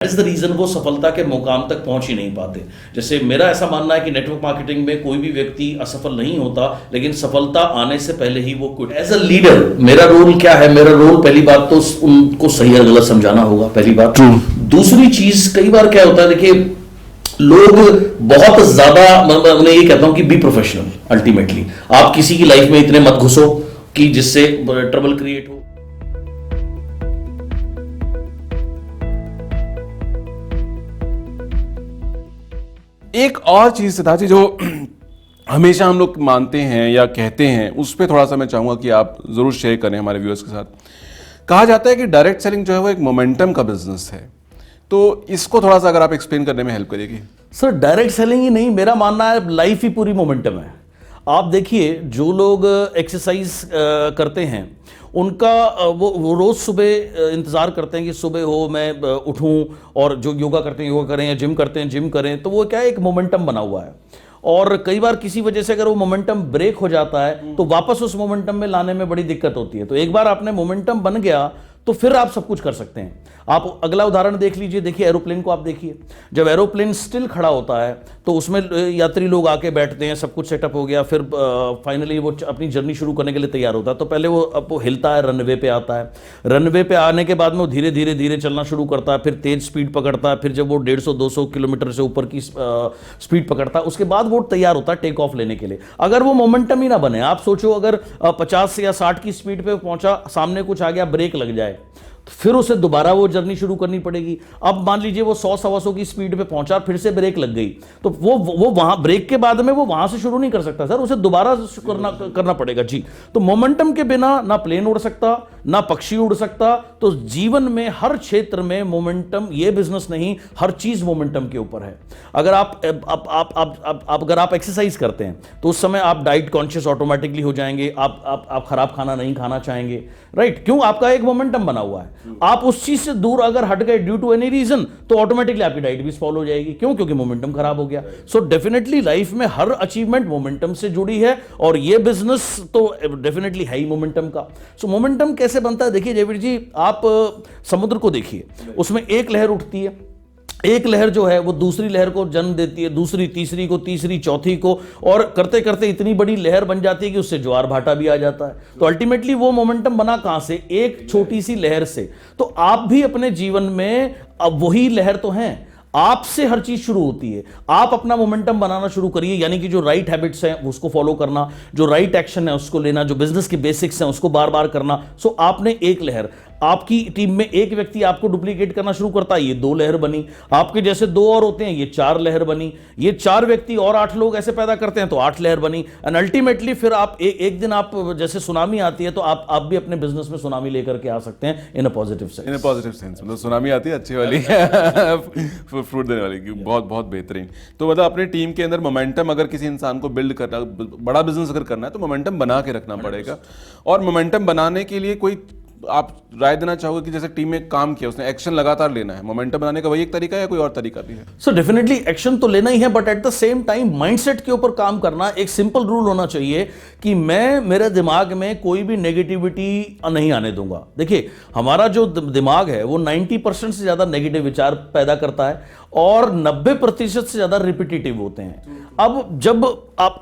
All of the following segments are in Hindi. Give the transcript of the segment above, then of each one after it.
इज द रीजन वो सफलता के मुकाम तक पहुंच ही नहीं पाते। जैसे मेरा ऐसा मानना है कि नेटवर्क मार्केटिंग में कोई भी व्यक्ति असफल नहीं होता, लेकिन सफलता आने से पहले ही वो क्विट। एज अ लीडर मेरा रोल क्या है? मेरा रोल पहली बात तो उनको सही और गलत समझाना होगा, पहली बात। दूसरी चीज, कई बार क्या होता है, देखिए लोग बहुत ज्यादा, मैं उन्हें ये कहता हूं कि बी प्रोफेशनल। अल्टीमेटली आप किसी की लाइफ में इतने मत घुसो कि जिससे ट्रबल क्रिएट हो। एक और चीज सिद्धार्थ जी जो हमेशा हम लोग मानते हैं या कहते हैं, उस पर थोड़ा सा मैं चाहूंगा कि आप जरूर शेयर करें हमारे व्यूअर्स के साथ। कहा जाता है कि डायरेक्ट सेलिंग जो है वो एक मोमेंटम का बिजनेस है, तो इसको थोड़ा सा अगर आप एक्सप्लेन करने में हेल्प करेगी। सर डायरेक्ट सेलिंग ही नहीं, मेरा मानना है लाइफ ही पूरी मोमेंटम है। आप देखिए जो लोग एक्सरसाइज करते हैं उनका वो रोज सुबह इंतजार करते हैं कि सुबह हो, मैं उठूं, और जो योगा करते हैं योगा करें, या जिम करते हैं जिम करें, तो वो क्या है, एक मोमेंटम बना हुआ है। और कई बार किसी वजह से अगर वो मोमेंटम ब्रेक हो जाता है तो वापस उस मोमेंटम में लाने में बड़ी दिक्कत होती है। तो एक बार आपने मोमेंटम बन गया तो फिर आप सब कुछ कर सकते हैं। आप अगला उदाहरण देख लीजिए, देखिए एरोप्लेन को आप देखिए, जब एरोप्लेन स्टिल खड़ा होता है तो उसमें यात्री लोग आके बैठते हैं, सब कुछ सेटअप हो गया, फिर फाइनली वो अपनी जर्नी शुरू करने के लिए तैयार होता है। तो पहले वो हिलता है, रनवे पे आता है, रनवे पे आने के बाद में वो धीरे धीरे धीरे चलना शुरू करता है, फिर तेज स्पीड पकड़ता है, फिर जब वो 150-200 किलोमीटर से ऊपर की स्पीड पकड़ता है, उसके बाद वो तैयार होता है टेक ऑफ लेने के लिए। अगर वो मोमेंटम ही ना बने, आप सोचो अगर 50 या 60 की स्पीड पे पहुंचा, सामने कुछ आ गया, ब्रेक लग जाए, तो फिर उसे दोबारा वो जर्नी शुरू करनी पड़ेगी। अब मान लीजिए वो 100-125 की स्पीड पे पहुंचा, फिर से ब्रेक लग गई, तो वो वहां ब्रेक के बाद में वो वहां से शुरू नहीं कर सकता सर, उसे दोबारा करना पड़ेगा जी। तो मोमेंटम के बिना ना प्लेन उड़ सकता, ना पक्षी उड़ सकता। तो जीवन में हर क्षेत्र में मोमेंटम, ये बिजनेस नहीं, हर चीज मोमेंटम के ऊपर है। अगर अगर आप एक्सरसाइज करते हैं तो उस समय आप डाइट कॉन्शियस ऑटोमेटिकली हो जाएंगे, आप खराब खाना नहीं खाना चाहेंगे, राइट? क्यों? आपका एक मोमेंटम बना हुआ है। आप उस चीज से दूर अगर हट गए ड्यू टू एनी रीजन, तो ऑटोमेटिकली आपकी डाइट भी स्पॉइल हो जाएगी। क्यों? क्योंकि मोमेंटम खराब हो गया। सो डेफिनेटली लाइफ में हर अचीवमेंट मोमेंटम से जुड़ी है, और ये बिजनेस तो डेफिनेटली है ही मोमेंटम का। सो मोमेंटम कैसे बनता है? देखिए जेविड जी, आप समुद्र को देखिए, उसमें एक लहर उठती है, एक लहर जो है वो दूसरी लहर को जन्म देती है, दूसरी तीसरी को, तीसरी चौथी को, और करते करते इतनी बड़ी लहर बन जाती है कि उससे ज्वार भाटा भी आ जाता है। तो अल्टीमेटली वो मोमेंटम बना कहां से? एक छोटी सी लहर से। तो आप भी अपने जीवन में अब वही लहर तो हैं, आपसे हर चीज शुरू होती है। आप अपना मोमेंटम बनाना शुरू करिए, यानी कि जो राइट हैबिट्स हैं उसको फॉलो करना, जो राइट एक्शन है उसको लेना, जो बिजनेस के बेसिक्स हैं उसको बार बार करना। सो आपने एक लहर, आपकी टीम में एक व्यक्ति आपको डुप्लीकेट करना शुरू करता है, ये 2 लहर बनी, आपके जैसे 2 और होते हैं, ये 4 लहर बनी, ये 4 व्यक्ति और 8 लोग ऐसे पैदा करते हैं तो 8 लहर बनी। एंड अल्टीमेटली फिर आप एक दिन, आप जैसे सुनामी आती है तो आप भी अपने बिजनेस में सुनामी लेकर के आ सकते हैं, in a positive sense. In a positive sense, मतलब सुनामी आती है अच्छी वाली फ्रूट देने वाली, बहुत बहुत बेहतरीन। तो मतलब अपने टीम के अंदर मोमेंटम, अगर किसी इंसान को बिल्ड करना, बड़ा बिजनेस अगर करना है, तो मोमेंटम बना के रखना पड़ेगा। और मोमेंटम बनाने के लिए कोई आप राय देना चाहोगे कि जैसे टीम में काम किया, उसने एक्शन लगातार लेना है, मोमेंटम बनाने का वही एक तरीका है या कोई और तरीका भी है? सो डेफिनेटली एक्शन तो लेना ही है, but at the same time mindset के ऊपर काम करना। एक सिंपल रूल होना चाहिए कि मैं, मेरे दिमाग में कोई भी नेगेटिविटी नहीं आने दूंगा। देखिए हमारा जो दिमाग है वो 90% से ज्यादा नेगेटिव विचार पैदा करता है, और 90% से ज्यादा रिपीटेटिव होते हैं। अब जब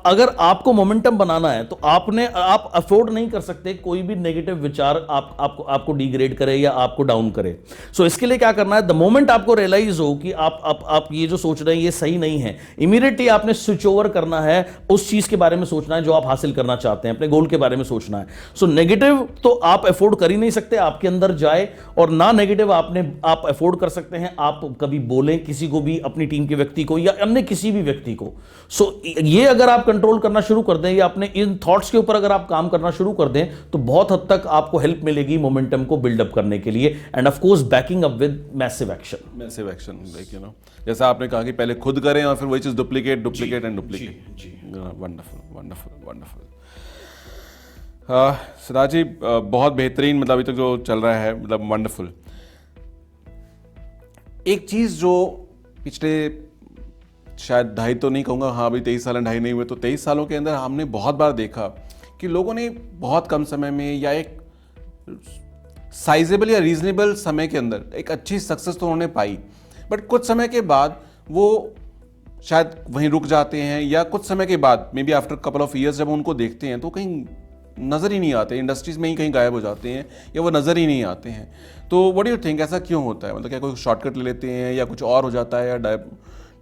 अगर आपको मोमेंटम बनाना है तो आप अफोर्ड नहीं कर सकते कोई भी नेगेटिव विचार आपको डिग्रेड करे या आपको डाउन करे। सो इसके लिए क्या करना है? द मोमेंट आपको रियलाइज हो कि आप ये जो सोच रहे हैं ये सही नहीं है, इमीडिएटली आपने स्विच ओवर करना है, उस चीज के बारे में सोचना है जो आप हासिल करना चाहते हैं, अपने गोल के बारे में सोचना है। सो नेगेटिव तो आप अफोर्ड कर ही नहीं सकते, आपके अंदर जाए, और ना नेगेटिव आप अफोर्ड कर सकते हैं। आप कभी बोलें किसी को भी, अपनी टीम के व्यक्ति को या अन्य किसी भी व्यक्ति को। सो ये अगर आप कंट्रोल करना शुरू कर दें, या अपने इन थॉट्स के ऊपर अगर आप काम करना शुरू कर दें, तो बहुत हद तक आपको हेल्प मिलेगी मोमेंटम को बिल्डअप करने के लिए। End of course banking up with massive action, like you know, जैसा आपने कहा कि पहले खुद करें और फिर वही चीज duplicate and duplicate. Wonderful wonderful wonderful. Siddharth ji, बहुत बेहतरीन, मतलब अभी तक जो चल रहा है, मतलब वंडरफुल। एक चीज जो पिछले शायद 2.5 तो नहीं कहूँगा, हाँ अभी 23 साल 2.5 नहीं हुए, तो 23 सालों के अंदर हमने बहुत बार देखा कि लोगों ने बहुत कम समय में या एक साइजेबल या रीजनेबल समय के अंदर एक अच्छी सक्सेस तो उन्होंने पाई, बट कुछ समय के बाद वो शायद वहीं रुक जाते हैं, या कुछ समय के बाद may be after couple of years जब उनको देखते हैं तो कहीं नज़र ही नहीं आते, इंडस्ट्रीज में ही कहीं गायब हो जाते हैं या वो नज़र ही नहीं आते हैं। तो व्हाट डू यू थिंक, ऐसा क्यों होता है? मतलब क्या कोई शॉर्टकट ले लेते हैं या कुछ और हो जाता है या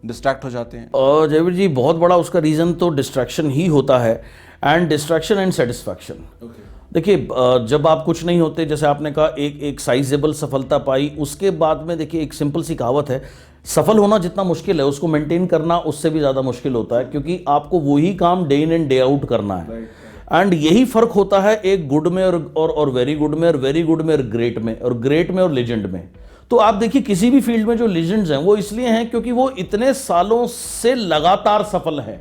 डिस्ट्रैक्ट हो जाते हैं? जयवीर जी, बहुत बड़ा उसका रीज़न तो डिस्ट्रैक्शन ही होता है, एंड डिस्ट्रैक्शन एंड सेटिस्फैक्शन। देखिए, जब आप कुछ नहीं होते, जैसे आपने कहा एक साइजेबल सफलता पाई, उसके बाद में देखिए एक सिंपल सी कहावत है, सफल होना जितना मुश्किल है उसको मेंटेन करना उससे भी ज़्यादा मुश्किल होता है, क्योंकि आपको वही काम day in and day out करना है। एंड यही फर्क होता है एक गुड में और वेरी गुड में, और वेरी गुड में और ग्रेट में, और ग्रेट में और लेजेंड में। तो आप देखिए किसी भी फील्ड में जो लेजेंड्स हैं वो इसलिए हैं क्योंकि वो इतने सालों से लगातार सफल हैं,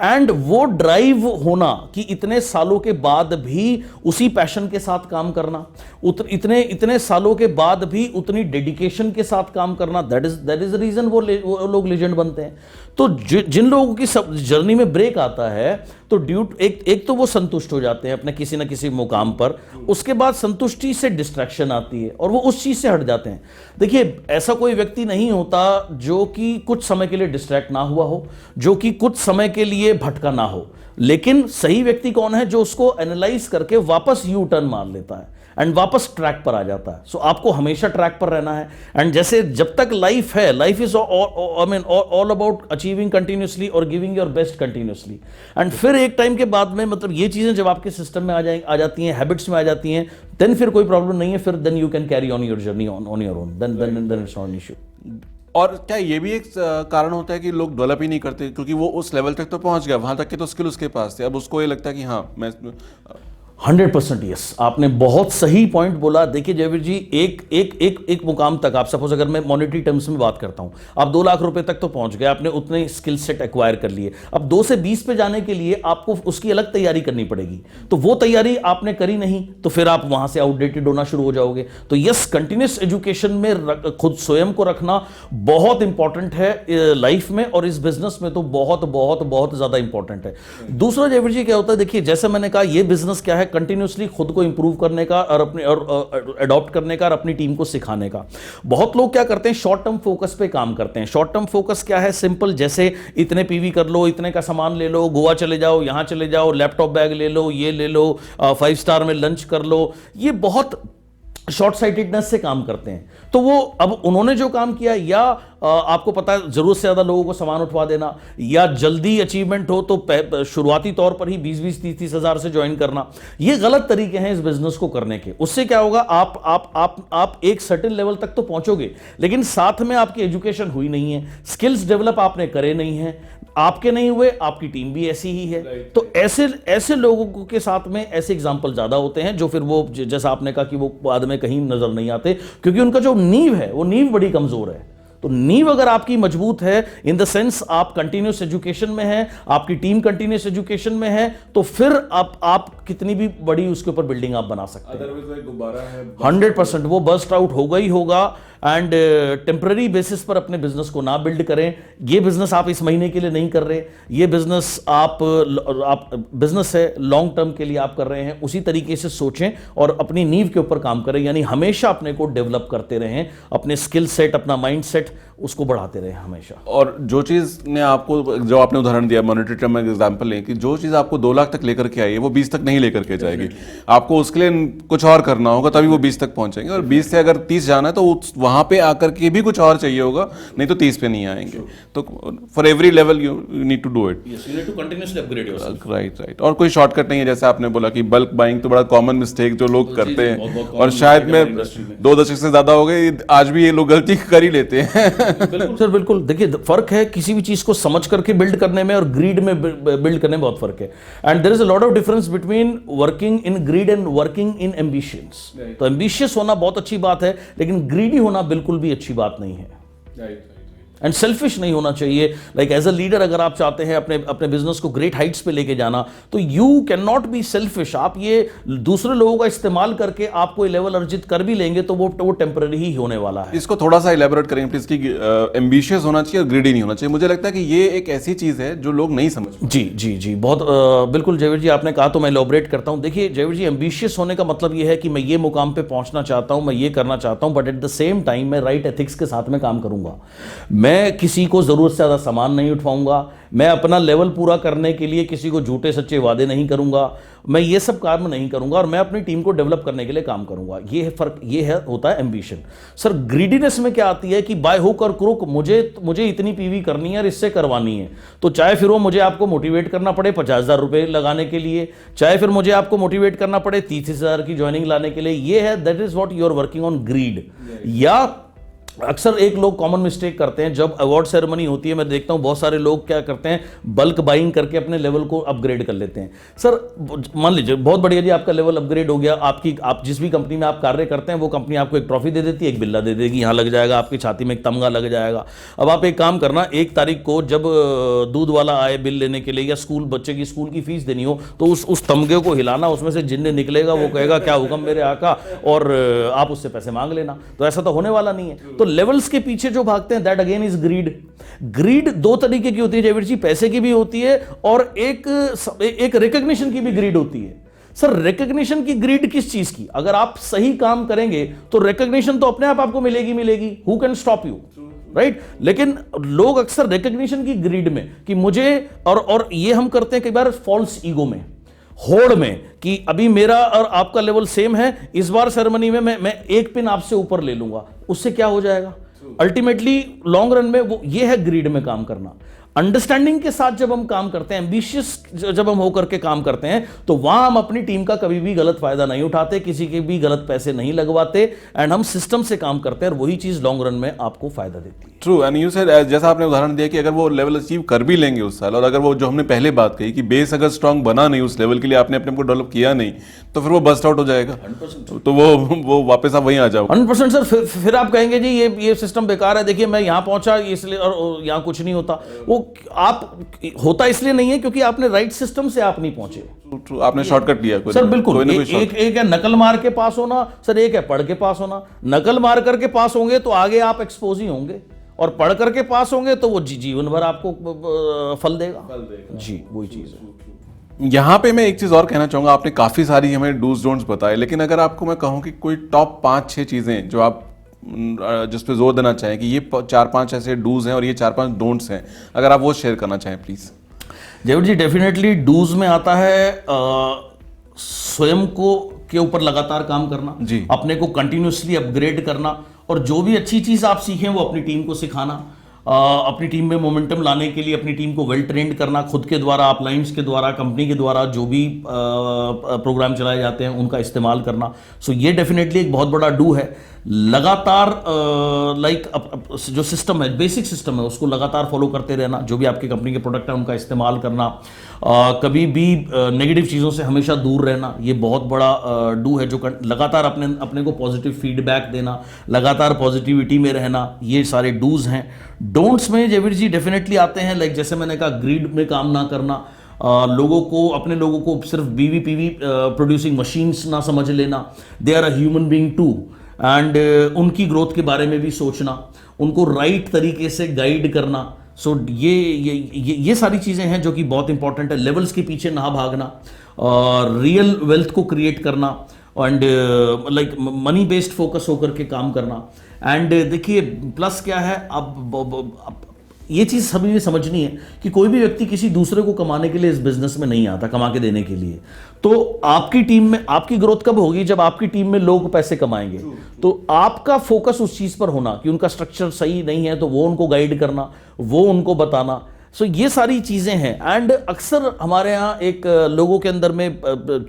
एंड वो ड्राइव होना कि इतने सालों के बाद भी उसी पैशन के साथ काम करना, इतने सालों के बाद भी उतनी डेडिकेशन के साथ काम करना, दैट इज रीजन वो लोग लेजेंड बनते हैं। तो जिन लोगों की सब जर्नी में ब्रेक आता है तो एक तो वो संतुष्ट हो जाते हैं अपने किसी न किसी मुकाम पर, उसके बाद संतुष्टि से डिस्ट्रैक्शन आती है और वो उस चीज से हट जाते हैं। देखिए, ऐसा कोई व्यक्ति नहीं होता जो कि कुछ समय के लिए डिस्ट्रैक्ट ना हुआ हो, जो कि कुछ समय के लिए भटका ना हो, लेकिन सही व्यक्ति कौन है? जो उसको एनालाइज करके वापस यू टर्न मार लेता है एंड वापस ट्रैक पर आ जाता है। सो आपको हमेशा ट्रैक पर रहना है, एंड जैसे जब तक लाइफ है, life is all about achieving continuously और giving your best continuously. And फिर एक टाइम के बाद में, मतलब ये चीजें जब आपके सिस्टम में आ जाती हैं, हैबिट्स में आ जाती हैं, देन फिर कोई प्रॉब्लम नहीं है, फिर then you can carry on your journey on your own, then it's not an issue. और क्या ये भी एक कारण होता है कि लोग डेवलप ही नहीं करते, क्योंकि वो उस लेवल तक तो पहुंच गया, वहां तक के तो स्किल उसके पास थे, अब उसको ये लगता है कि हाँ मैं 100% यस, आपने बहुत सही पॉइंट बोला। देखिए जयवीर जी, एक मुकाम तक, आप सपोज अगर मैं मॉनेटरी टर्म्स में बात करता हूं, आप 2 लाख रुपए तक तो पहुंच गए, आपने उतने स्किल सेट एक्वायर कर लिए। अब 2 से 20 पे जाने के लिए आपको उसकी अलग तैयारी करनी पड़ेगी, तो वो तैयारी आपने करी नहीं तो फिर आप वहां से आउटडेटेड होना शुरू हो जाओगे। तो यस, कंटिन्यूस एजुकेशन में खुद स्वयं को रखना बहुत इंपॉर्टेंट है लाइफ में, और इस बिजनेस में तो बहुत बहुत बहुत ज्यादा इंपॉर्टेंट है। दूसरा जयवीर जी क्या होता है, देखिए जैसे मैंने कहा, ये बिजनेस क्या है, कंटिन्यूसली खुद को इंप्रूव करने का और अडॉप्ट करने का और अपनी टीम को सिखाने का। बहुत लोग क्या करते हैं, शॉर्ट टर्म फोकस पे काम करते हैं। शॉर्ट टर्म फोकस क्या है? सिंपल, जैसे इतने पीवी कर लो, इतने का सामान ले लो, गोवा चले जाओ, यहां चले जाओ, लैपटॉप बैग ले लो, ये ले लो, 5 स्टार में लंच कर लो। ये बहुत शॉर्ट साइटेडनेस से काम करते हैं। तो वो अब उन्होंने जो काम किया, या आपको पता है जरूरत से ज्यादा लोगों को सामान उठवा देना, या जल्दी अचीवमेंट हो तो शुरुआती तौर पर ही 20-20, 30-30 हजार से ज्वाइन करना, ये गलत तरीके हैं इस बिजनेस को करने के। उससे क्या होगा, आप एक सर्टेन लेवल तक तो पहुंचोगे, लेकिन साथ में आपकी एजुकेशन हुई नहीं है, स्किल्स डेवलप आपने करे नहीं है, आपके नहीं हुए, आपकी टीम भी ऐसी ही है। तो ऐसे लोगों के साथ में ऐसे एग्जाम्पल ज्यादा होते हैं, जो फिर वो, जैसा आपने कहा कि वो बाद में कहीं नजर नहीं आते, क्योंकि उनका जो नींव है वो नींव बड़ी कमजोर है। तो नींव अगर आपकी मजबूत है, इन द सेंस आप कंटिन्यूस एजुकेशन में हैं, आपकी टीम कंटिन्यूस एजुकेशन में है, तो फिर आप कितनी भी बड़ी उसके ऊपर बिल्डिंग आप बना सकते हैं। 100% वो बस्ट आउट होगा ही होगा। एंड टेम्पररी बेसिस पर अपने बिजनेस को ना बिल्ड करें। ये बिजनेस आप इस महीने के लिए नहीं कर रहे, ये बिजनेस आप बिजनेस है, लॉन्ग टर्म के लिए आप कर रहे हैं। उसी तरीके से सोचें और अपनी नींव के ऊपर काम करें, यानी हमेशा अपने को डेवलप करते रहें, अपने स्किल सेट, अपना माइंड सेट उसको बढ़ाते रहे हमेशा। और जो चीज़ ने आपको, जो आपने उदाहरण दिया मॉनेटरी टर्म में एग्जांपल लें, कि जो चीज़ आपको 2 लाख तक लेकर के आई है वो 20 तक नहीं लेकर के जाएगी, आपको उसके लिए कुछ और करना होगा, तभी वो 20 तक पहुंचेंगे। और 20 से अगर 30 जाना है तो वहां पे आकर के भी कुछ और चाहिए होगा, नहीं तो 30 पे नहीं आएंगे। तो for every level you need to do it, right. और कोई शॉर्टकट नहीं है, जैसे आपने बोला कि बल्क बाइंग तो बड़ा कॉमन मिस्टेक जो लोग करते हैं, और शायद में 2 दशक से ज्यादा हो गए, आज भी ये लोग गलती कर ही लेते हैं। बिल्कुल सर, बिल्कुल। देखिए फर्क है किसी भी चीज को समझ करके बिल्ड करने में और ग्रीड में बिल्ड करने में बहुत फर्क है। And there is a lot of difference between working in greed and working in ambitions. तो एम्बिशियस होना बहुत अच्छी बात है, लेकिन ग्रीडी होना बिल्कुल भी अच्छी बात नहीं है। एंड सेल्फिश नहीं होना चाहिए। लाइक एज अ लीडर अगर आप चाहते हैं अपने अपने बिजनेस को ग्रेट हाइट्स पे लेके जाना, तो you can not be selfish. आप ये दूसरे लोगों का इस्तेमाल करके आप कोई लेवल अर्जित कर भी लेंगे तो वो टेम्पररी ही होने वाला है। इसको थोड़ा सा इलेबोरेट करेंगे प्लीज कि एम्बिशियस होना चाहिए और ग्रीडी नहीं होना चाहिए। मुझे लगता है कि ये एक ऐसी चीज है जो लोग नहीं समझ। जी जी जी, बहुत बिल्कुल जयवीर जी आपने कहा, तो मैं इलेबोरेट करता हूं। देखिए जयवीर जी, एम्बिशियस होने का मतलब ये है कि मैं ये मुकाम पे पहुंचना चाहता हूं, मैं ये करना चाहता हूं, but at the same time मैं राइट एथिक्स के साथ में काम करूंगा। मैं किसी को जरूरत से ज्यादा सामान नहीं उठवाऊंगा, मैं अपना लेवल पूरा करने के लिए किसी को झूठे सच्चे वादे नहीं करूंगा, मैं ये सब काम नहीं करूंगा, और मैं अपनी टीम को डेवलप करने के लिए काम करूंगा। ये है फर्क, ये है होता है एम्बिशन। सर ग्रीडीनेस में क्या आती है कि बाय हुक और क्रुक मुझे इतनी पीवी करनी है और इससे करवानी है, तो चाहे फिर वो मुझे आपको मोटिवेट करना पड़े 50,000 रुपए लगाने के लिए, चाहे फिर मुझे आपको मोटिवेट करना पड़े 30,000 की ज्वाइनिंग लाने के लिए, ये है that is what you are working on greed. या अक्सर एक लोग कॉमन मिस्टेक करते हैं, जब अवार्ड सेरेमनी होती है मैं देखता हूं बहुत सारे लोग क्या करते हैं, बल्क बाइंग करके अपने लेवल को अपग्रेड कर लेते हैं। सर मान लीजिए बहुत बढ़िया जी, आपका लेवल अपग्रेड हो गया, आप जिस भी कंपनी में आप कार्य करते हैं वो कंपनी आपको एक ट्रॉफी दे देती है, एक बिल्ला दे देगी, यहाँ लग जाएगा, आपकी छाती में एक तमगा लग जाएगा। अब आप एक काम करना, 1 तारीख को जब दूध वाला आए बिल लेने के लिए या स्कूल बच्चे की स्कूल की फीस देनी हो, तो उस तमगे को हिलाना, उसमें से जिन्न निकलेगा, वो कहेगा क्या हुक्म मेरे आका, और आप उससे पैसे मांग लेना। तो ऐसा तो होने वाला नहीं है। तो लेवल्स के पीछे जो भागते हैं, that again is greed. Greed 2 तरीके की होती है जयवीर जी, पैसे की भी होती है और एक रिकॉग्निशन की भी ग्रीड होती है। सर रिकॉग्निशन की ग्रीड किस चीज की? अगर आप सही काम करेंगे तो रिकॉग्निशन तो अपने आप आपको मिलेगी मिलेगी, who can stop you, right? लेकिन लोग अक्सर रिकॉग्निशन की ग्रीड में कि मुझे, और ये हम करते हैं कई बार फॉल्स ईगो में, होड़ में, कि अभी मेरा और आपका लेवल सेम है, इस बार सेरेमनी में मैं 1 पिन आपसे ऊपर ले लूंगा, उससे क्या हो जाएगा? अल्टीमेटली लॉन्ग रन में वो ये है ग्रीड में काम करना। अंडरस्टैंडिंग के साथ जब हम काम करते हैं, एम्बिशियस जब हम होकर के काम करते हैं, तो वहां हम अपनी टीम का कभी भी गलत फायदा नहीं उठाते, किसी के भी गलत पैसे नहीं लगवाते, एंड हम सिस्टम से काम करते हैं, और वही चीज लॉन्ग रन में आपको फायदा देती है। ट्रू, एंड यू सेड, जैसा आपने उदाहरण दिया कि अगर वो लेवल अचीव कर भी लेंगे उस साल, और अगर वो जो हमने पहले बात कही कि बेस अगर स्ट्रांग बना नहीं उस लेवल के लिए, आपने अपने को डेवलप किया नहीं, तो फिर वो बस्ट आउट हो जाएगा, तो वो वापस आप वहीं आ जाओ। 100% सर, फिर आप कहेंगे जी ये सिस्टम बेकार है, देखिए मैं यहां पहुंचा इसलिए और यहां कुछ नहीं होता। वो आप होता इसलिए नहीं है क्योंकि आपने राइट सिस्टम से आप नहीं पहुंचे। True, आपने शॉर्टकट लिया सर बिल्कुल। एक है नकल मार के पास होना सर, एक है पढ़ के पास होना। नकल मार करके पास होंगे तो आगे आप एक्सपोज ही होंगे, और पढ़ करके पास होंगे तो वो जीवन भर आपको फल देगा। जी वही चीज है। यहाँ पे मैं एक चीज़ और कहना चाहूँगा, आपने काफ़ी सारी हमें डूज डोंट्स बताए, लेकिन अगर आपको मैं कहूँ कि कोई टॉप 5-6 चीज़ें जो आप जिस पे जोर देना चाहें कि ये 4-5 ऐसे डूज हैं और ये 4-5 डोंट्स हैं, अगर आप वो शेयर करना चाहें please. Jaiveer ji definitely does में आता है स्वयं को के ऊपर लगातार काम करना जी, अपने को कंटिन्यूसली अपग्रेड करना, और जो भी अच्छी चीज़ आप सीखें वो अपनी टीम को सिखाना, अपनी टीम में मोमेंटम लाने के लिए अपनी टीम को वेल ट्रेंड करना, खुद के द्वारा, अपलाइंस के द्वारा, कंपनी के द्वारा जो भी प्रोग्राम चलाए जाते हैं उनका इस्तेमाल करना। सो ये डेफिनेटली एक बहुत बड़ा डू है। लगातार जो सिस्टम है, बेसिक सिस्टम है, उसको लगातार फॉलो करते रहना, जो भी आपकी कंपनी के प्रोडक्ट है उनका इस्तेमाल करना, कभी भी नेगेटिव चीज़ों से हमेशा दूर रहना, ये बहुत बड़ा डू है। जो लगातार अपने को पॉजिटिव फीडबैक देना, लगातार पॉजिटिविटी में रहना, ये सारे डूज हैं। डोंट्स में जयवीर जी डेफिनेटली आते हैं, लाइक जैसे मैंने कहा, ग्रीड में काम ना करना, अपने लोगों को सिर्फ बीवी पीवी प्रोड्यूसिंग मशीन्स ना समझ लेना, they are a human being too, and उनकी ग्रोथ के बारे में भी सोचना, उनको राइट तरीके से गाइड करना। सो ये सारी चीज़ें हैं जो कि बहुत इंपॉर्टेंट है। लेवल्स के पीछे ना भागना, रियल वेल्थ को क्रिएट करना, and like money based focus होकर के काम करना। एंड देखिए प्लस क्या है, अब ये चीज़ सभी ने समझनी है कि कोई भी व्यक्ति किसी दूसरे को कमाने के लिए इस बिजनेस में नहीं आता, कमा के देने के लिए। तो आपकी टीम में आपकी ग्रोथ कब होगी? जब आपकी टीम में लोग पैसे कमाएंगे। तो आपका फोकस उस चीज़ पर होना कि उनका स्ट्रक्चर सही नहीं है तो वो उनको गाइड करना, वो उनको बताना। सो ये सारी चीज़ें हैं। एंड अक्सर हमारे यहाँ एक लोगों के अंदर में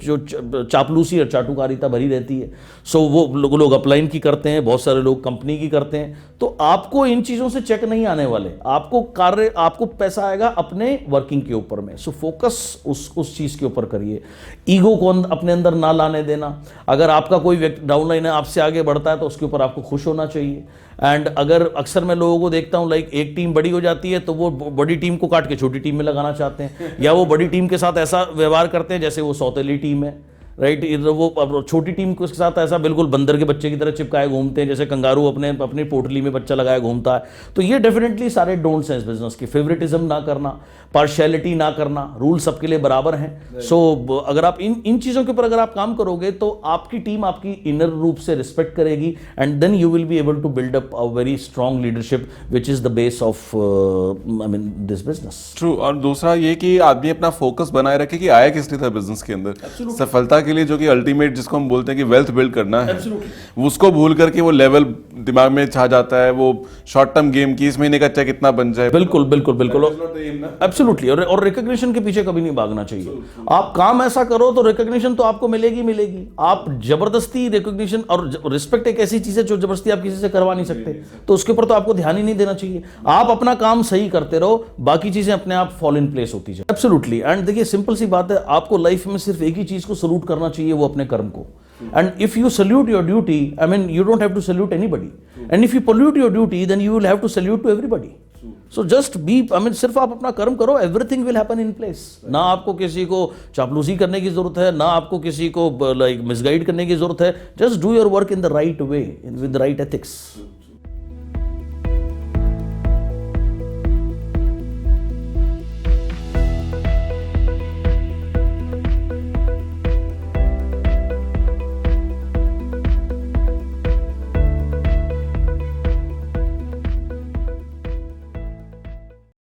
जो चापलूसी और चाटुकारिता भरी रहती है। सो वो लोग अपलाइन की करते हैं, बहुत सारे लोग कंपनी की करते हैं। तो आपको इन चीज़ों से चेक नहीं आने वाले, आपको पैसा आएगा अपने वर्किंग के ऊपर में। सो फोकस उस चीज़ के ऊपर करिए, ईगो को अपने अंदर ना लाने देना। अगर आपका कोई व्यक्ति डाउनलाइन है, आपसे आगे बढ़ता है, तो उसके ऊपर आपको खुश होना चाहिए। एंड अगर अक्सर मैं लोगों को देखता हूँ लाइक एक टीम बड़ी हो जाती है तो वो बड़ी टीम को काट के छोटी टीम में लगाना चाहते हैं, या वो बड़ी टीम के साथ ऐसा व्यवहार करते हैं जैसे वो सौतेली टीम है, राइट। वो छोटी टीम के साथ ऐसा बिल्कुल बंदर के बच्चे की तरह चिपकाए घूमते हैं, जैसे कंगारू अपने अपनी पोटली में बच्चा लगाए घूमता है। तो ये डेफिनेटली सारे डोंट्स हैं इस बिजनेस के। फेवरेटिज्म ना करना, पार्शियलिटी ना करना, रूल सबके लिए बराबर हैं। सो अगर आप इन चीज़ों के ऊपर अगर आप काम करोगे तो आपकी टीम आपकी इनर रूप से रिस्पेक्ट करेगी, and then you will be able to build up a very strong leadership which is the base of I mean this business. True. और दूसरा ये कि आदमी अपना फोकस बनाए रखे कि आया किस लिए था बिजनेस के अंदर, सफलता के लिए, जो कि अल्टीमेट जिसको हम बोलते हैं कि वेल्थ बिल्ड करना है, उसको भूल करके वो लेवल दिमाग में छा जाता है, वो शॉर्ट टर्म गेम की इस महीने का चेक कितना बन जाए। बिल्कुल बिल्कुल बिल्कुल, एब्सोल्युटली। और रिकॉग्निशन के पीछे कभी नहीं भागना चाहिए। आप काम ऐसा करो तो रिकॉग्निशन तो आपको मिलेगी मिलेगी। आप जबरदस्ती रिकॉग्निशन और रिस्पेक्ट एक ऐसी चीज है जो जबरदस्ती आप किसी से करवा नहीं सकते, तो उसके ऊपर तो आपको ध्यान ही नहीं देना चाहिए। आप अपना काम सही करते रहो, बाकी चीजें अपने आप फॉल इन प्लेस होती जाए। एब्सोल्युटली। एंड देखिए सिंपल सी बात है, आपको लाइफ में सिर्फ एक ही चीज को सल्यूट करना चाहिए, वो अपने कर्म को। And if you salute your duty, I mean you don't have to salute anybody, and if you pollute your duty then you will have to salute to everybody. So just be, I mean सिर्फ आप अपना कर्म करो, everything will happen in place. ना आपको किसी को चापलूसी करने की जरूरत है, ना आपको किसी को लाइक मिसगाइड करने की जरूरत है। Just do your work in the right way, with the right ethics.